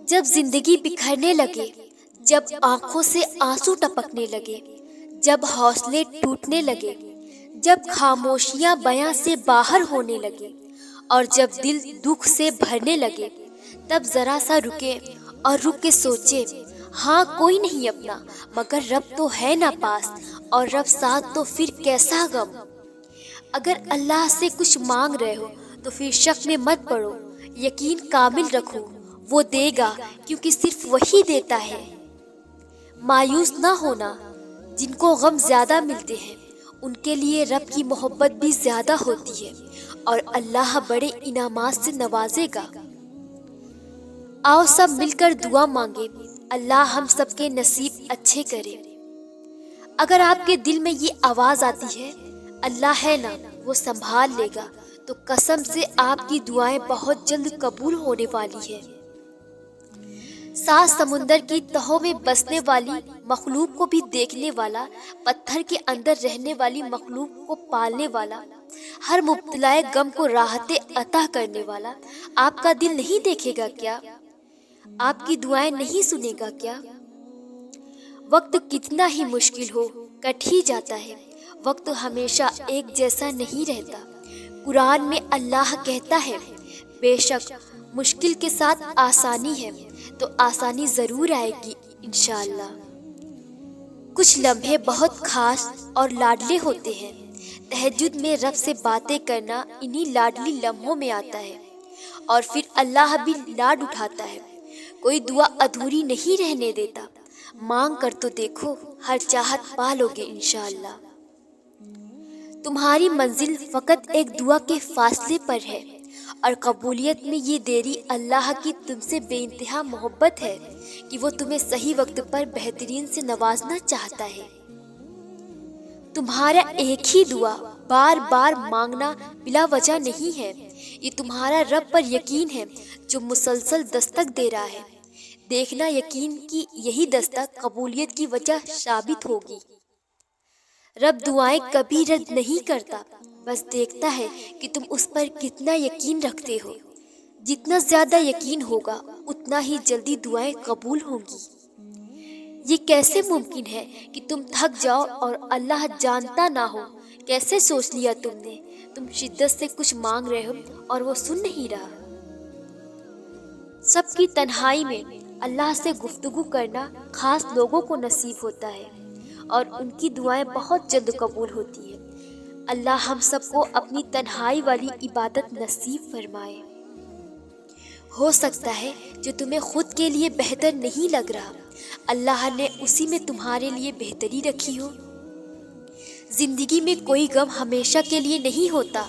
جب زندگی بکھرنے لگے، جب آنکھوں سے آنسو ٹپکنے لگے، جب حوصلے ٹوٹنے لگے، جب خاموشیاں بیاں سے باہر ہونے لگے اور جب دل دکھ سے بھرنے لگے، تب ذرا سا رکے اور رک کے سوچے، ہاں کوئی نہیں اپنا مگر رب تو ہے نا پاس، اور رب ساتھ تو پھر کیسا غم۔ اگر اللہ سے کچھ مانگ رہے ہو تو پھر شک میں مت پڑو، یقین کامل رکھو، وہ دے گا کیونکہ صرف وہی دیتا ہے۔ مایوس نہ ہونا، جن کو غم زیادہ ملتے ہیں ان کے لیے رب کی محبت بھی زیادہ ہوتی ہے اور اللہ بڑے انعامات سے نوازے گا۔ آؤ سب مل کر دعا مانگے، اللہ ہم سب کے نصیب اچھے کرے۔ اگر آپ کے دل میں یہ آواز آتی ہے اللہ ہے نا وہ سنبھال لے گا، تو قسم سے آپ کی دعائیں بہت جلد قبول ہونے والی ہے۔ سات سمندر کی تہوں میں بسنے والی مخلوق کو بھی دیکھنے والا، پتھر کے اندر رہنے والی مخلوق کو پالنے والا، ہر مبتلائے غم کو راحتیں عطا کرنے والا آپ کا دل نہیں دیکھے گا کیا؟ آپ کی دعائیں نہیں سنے گا کیا؟ وقت کتنا ہی مشکل ہو کٹ ہی جاتا ہے، وقت ہمیشہ ایک جیسا نہیں رہتا۔ قرآن میں اللہ کہتا ہے، بے شک مشکل کے ساتھ آسانی ہے تو آسانی ضرور آئے گی انشاءاللہ۔ کچھ لمحے بہت خاص اور لاڈلے ہوتے ہیں، تہجد میں رب سے باتیں کرنا انہی لاڈلی لمحوں میں آتا ہے، اور پھر اللہ بھی لاڈ اٹھاتا ہے، کوئی دعا ادھوری نہیں رہنے دیتا۔ مانگ کر تو دیکھو، ہر چاہت پالو گے انشاءاللہ۔ تمہاری منزل فقط ایک دعا کے فاصلے پر ہے، اور قبولیت میں یہ دیری اللہ کی تم سے بے انتہا محبت ہے کہ وہ تمہیں صحیح وقت پر بہترین سے نوازنا چاہتا ہے۔ تمہارا ایک ہی دعا بار بار مانگنا بلا وجہ نہیں ہے، یہ تمہارا رب پر یقین ہے جو مسلسل دستک دے رہا ہے۔ دیکھنا یقین کی یہی دستک قبولیت کی وجہ ثابت ہوگی۔ رب دعائیں کبھی رد نہیں کرتا، بس دیکھتا ہے کہ تم اس پر کتنا یقین رکھتے ہو۔ جتنا زیادہ یقین ہوگا اتنا ہی جلدی دعائیں قبول ہوں گی۔ یہ کیسے ممکن ہے کہ تم تھک جاؤ اور اللہ جانتا نہ ہو؟ کیسے سوچ لیا تم نے تم شدت سے کچھ مانگ رہے ہو اور وہ سن نہیں رہا؟ سب کی تنہائی میں اللہ سے گفتگو کرنا خاص لوگوں کو نصیب ہوتا ہے، اور ان کی دعائیں بہت جلد قبول ہوتی ہیں۔ اللہ ہم سب کو اپنی تنہائی والی عبادت نصیب فرمائے۔ ہو سکتا ہے جو تمہیں خود کے لیے بہتر نہیں لگ رہا، اللہ نے اسی میں تمہارے لیے بہتری رکھی ہو۔ زندگی میں کوئی غم ہمیشہ کے لیے نہیں ہوتا،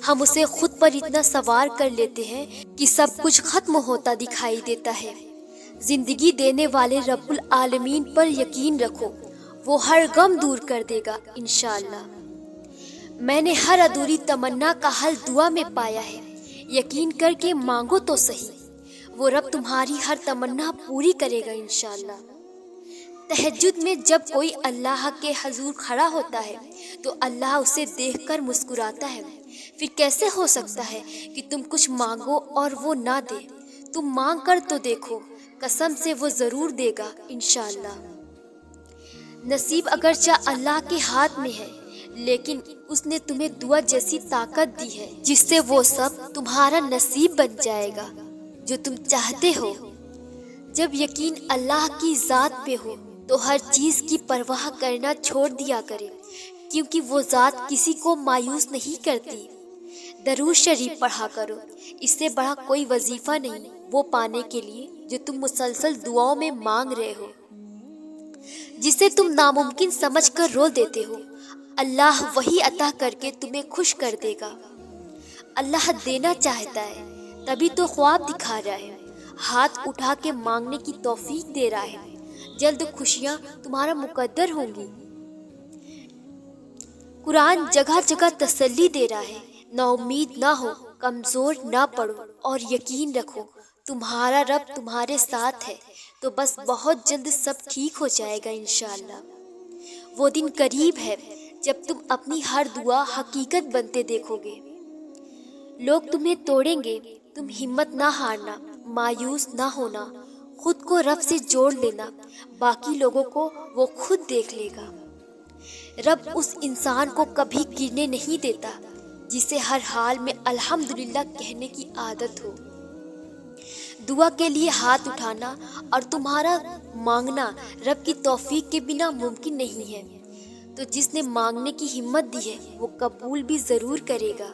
ہم اسے خود پر اتنا سوار کر لیتے ہیں کہ سب کچھ ختم ہوتا دکھائی دیتا ہے۔ زندگی دینے والے رب العالمین پر یقین رکھو، وہ ہر غم دور کر دے گا انشاءاللہ۔ میں نے ہر ادھوری تمنا کا حل دعا میں پایا ہے، یقین کر کے مانگو تو صحیح، وہ رب تمہاری ہر تمنا پوری کرے گا انشاءاللہ۔ تہجد میں جب کوئی اللہ کے حضور کھڑا ہوتا ہے تو اللہ اسے دیکھ کر مسکراتا ہے۔ پھر کیسے ہو سکتا ہے کہ تم کچھ مانگو اور وہ نہ دے؟ تم مانگ کر تو دیکھو، قسم سے وہ ضرور دے گا انشاءاللہ۔ نصیب اگرچہ اللہ کے ہاتھ میں ہے، لیکن اس نے تمہیں دعا جیسی طاقت دی ہے جس سے وہ سب تمہارا نصیب بن جائے گا جو تم چاہتے ہو۔ جب یقین اللہ کی ذات پہ ہو تو ہر چیز کی پرواہ کرنا چھوڑ دیا کرے، کیونکہ وہ ذات کسی کو مایوس نہیں کرتی۔ درود شریف پڑھا کرو، اس سے بڑا کوئی وظیفہ نہیں وہ پانے کے لیے جو تم مسلسل دعاؤں میں مانگ رہے ہو۔ جسے تم ناممکن سمجھ کر رو دیتے ہو، اللہ وہی عطا کر کے تمہیں خوش کر دے گا۔ اللہ دینا چاہتا ہے تبھی تو خواب دکھا رہا ہے، ہاتھ اٹھا کے مانگنے کی توفیق دے رہا ہے۔ جلد خوشیاں تمہارا مقدر ہوں گی۔ قرآن جگہ جگہ تسلی دے رہا ہے، نا امید نہ ہو، کمزور نہ پڑو، اور یقین رکھو تمہارا رب تمہارے ساتھ ہے، تو بس بہت جلد سب ٹھیک ہو جائے گا انشاءاللہ۔ وہ دن قریب ہے جب تم اپنی ہر دعا حقیقت بنتے دیکھو گے۔ لوگ تمہیں توڑیں گے، تم ہمت نہ ہارنا، مایوس نہ ہونا، خود کو رب سے جوڑ لینا، باقی لوگوں کو وہ خود دیکھ لے گا۔ رب اس انسان کو کبھی گرنے نہیں دیتا جسے ہر حال میں الحمدللہ کہنے کی عادت ہو۔ دعا کے لیے ہاتھ اٹھانا اور تمہارا مانگنا رب کی توفیق کے بنا ممکن نہیں ہے، تو جس نے مانگنے کی ہمت دی ہے وہ قبول بھی ضرور کرے گا۔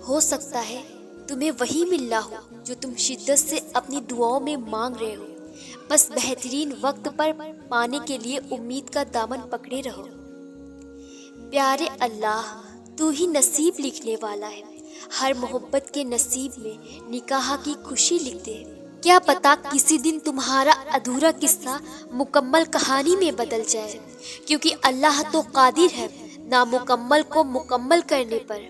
ہو سکتا ہے تمہیں وہی ملنا ہو جو تم شدت سے اپنی دعاؤں میں مانگ رہے ہو، بس بہترین وقت پر پانے کے لیے امید کا دامن پکڑے رہو۔ پیارے اللہ، تو ہی نصیب لکھنے والا ہے، ہر محبت کے نصیب میں نکاح کی خوشی لکھ دے۔ کیا پتا کسی دن تمہارا ادھورا قصہ مکمل کہانی میں بدل جائے، کیونکہ اللہ تو قادر ہے نامکمل کو مکمل کرنے پر۔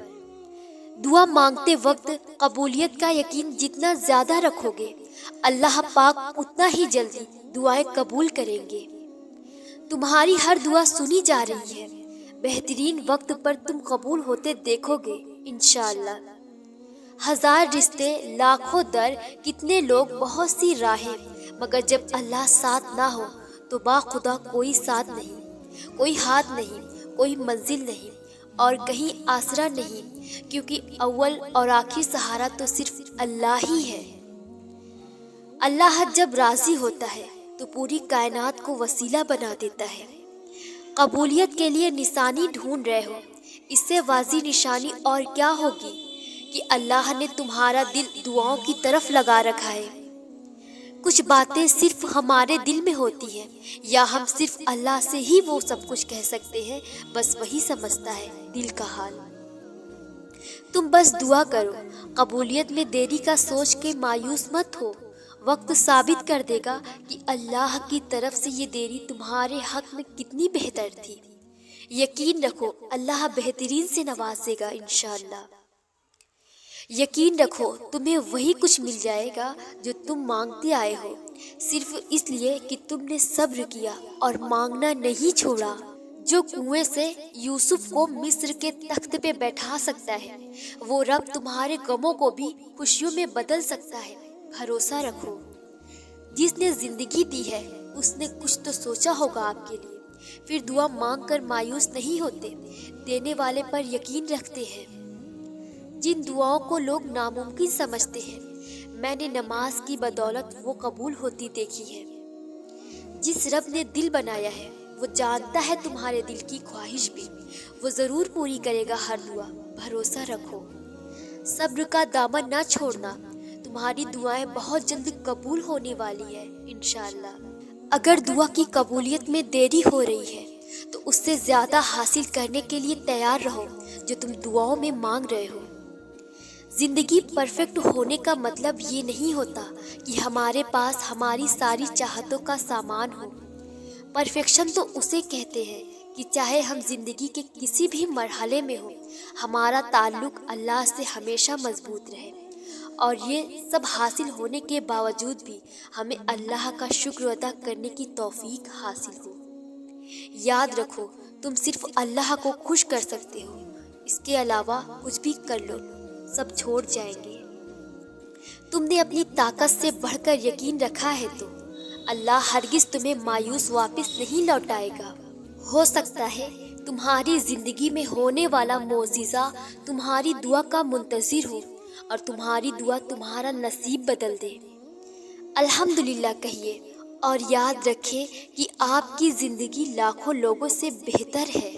دعا مانگتے وقت قبولیت کا یقین جتنا زیادہ رکھو گے، اللہ پاک اتنا ہی جلدی دعائیں قبول کریں گے۔ تمہاری ہر دعا سنی جا رہی ہے، بہترین وقت پر تم قبول ہوتے دیکھو گے انشاءاللہ۔ ہزار رشتے، لاکھوں در، کتنے لوگ، بہت سی راہیں، مگر جب اللہ ساتھ نہ ہو تو باخدا کوئی ساتھ نہیں، کوئی ہاتھ نہیں، کوئی منزل نہیں اور کہیں آسرا نہیں، کیونکہ اول اور آخری سہارا تو صرف اللہ ہی ہے۔ اللہ جب راضی ہوتا ہے تو پوری کائنات کو وسیلہ بنا دیتا ہے۔ قبولیت کے لیے نشانی ڈھونڈ رہے ہو، اس سے واضح نشانی اور کیا ہوگی کہ اللہ نے تمہارا دل دعاؤں کی طرف لگا رکھا ہے۔ کچھ باتیں صرف ہمارے دل میں ہوتی ہیں، یا ہم صرف اللہ سے ہی وہ سب کچھ کہہ سکتے ہیں، بس وہی سمجھتا ہے دل کا حال۔ تم بس دعا کرو، قبولیت میں دیری کا سوچ کے مایوس مت ہو، وقت ثابت کر دے گا کہ اللہ کی طرف سے یہ دیری تمہارے حق میں کتنی بہتر تھی۔ یقین رکھو اللہ بہترین سے نوازے گا انشاءاللہ۔ یقین رکھو تمہیں وہی کچھ مل جائے گا جو تم مانگتے آئے ہو، صرف اس لیے کہ تم نے صبر کیا اور مانگنا نہیں چھوڑا۔ جو کنویں سے یوسف کو مصر کے تخت پہ بیٹھا سکتا ہے، وہ رب تمہارے غموں کو بھی خوشیوں میں بدل سکتا ہے، بھروسہ رکھو۔ جس نے زندگی دی ہے اس نے کچھ تو سوچا ہوگا آپ کے لیے، پھر دعا مانگ کر مایوس نہیں ہوتے، دینے والے پر یقین رکھتے ہیں۔ جن دعاؤں کو لوگ ناممکن سمجھتے ہیں، میں نے نماز کی بدولت وہ قبول ہوتی دیکھی ہے۔ جس رب نے دل بنایا ہے وہ جانتا ہے تمہارے دل کی خواہش بھی، وہ ضرور پوری کرے گا ہر دعا، بھروسہ رکھو۔ صبر کا دامن نہ چھوڑنا، تمہاری دعائیں بہت جلد قبول ہونے والی ہے انشاءاللہ۔ اگر دعا کی قبولیت میں دیری ہو رہی ہے تو اس سے زیادہ حاصل کرنے کے لیے تیار رہو جو تم دعاؤں میں مانگ رہے ہو۔ زندگی پرفیکٹ ہونے کا مطلب یہ نہیں ہوتا کہ ہمارے پاس ہماری ساری چاہتوں کا سامان ہو۔ پرفیکشن تو اسے کہتے ہیں کہ چاہے ہم زندگی کے کسی بھی مرحلے میں ہوں، ہمارا تعلق اللہ سے ہمیشہ مضبوط رہے، اور یہ سب حاصل ہونے کے باوجود بھی ہمیں اللہ کا شکر ادا کرنے کی توفیق حاصل ہو۔ یاد رکھو تم صرف اللہ کو خوش کر سکتے ہو، اس کے علاوہ کچھ بھی کر لو سب چھوڑ جائیں گے۔ تم نے اپنی طاقت سے بڑھ کر یقین رکھا ہے تو اللہ ہرگز تمہیں مایوس واپس نہیں لوٹائے گا۔ ہو سکتا ہے تمہاری زندگی میں ہونے والا معجزہ تمہاری دعا کا منتظر ہو اور تمہاری دعا تمہارا نصیب بدل دے۔ الحمدللہ کہیے اور یاد رکھیں کہ آپ کی زندگی لاکھوں لوگوں سے بہتر ہے۔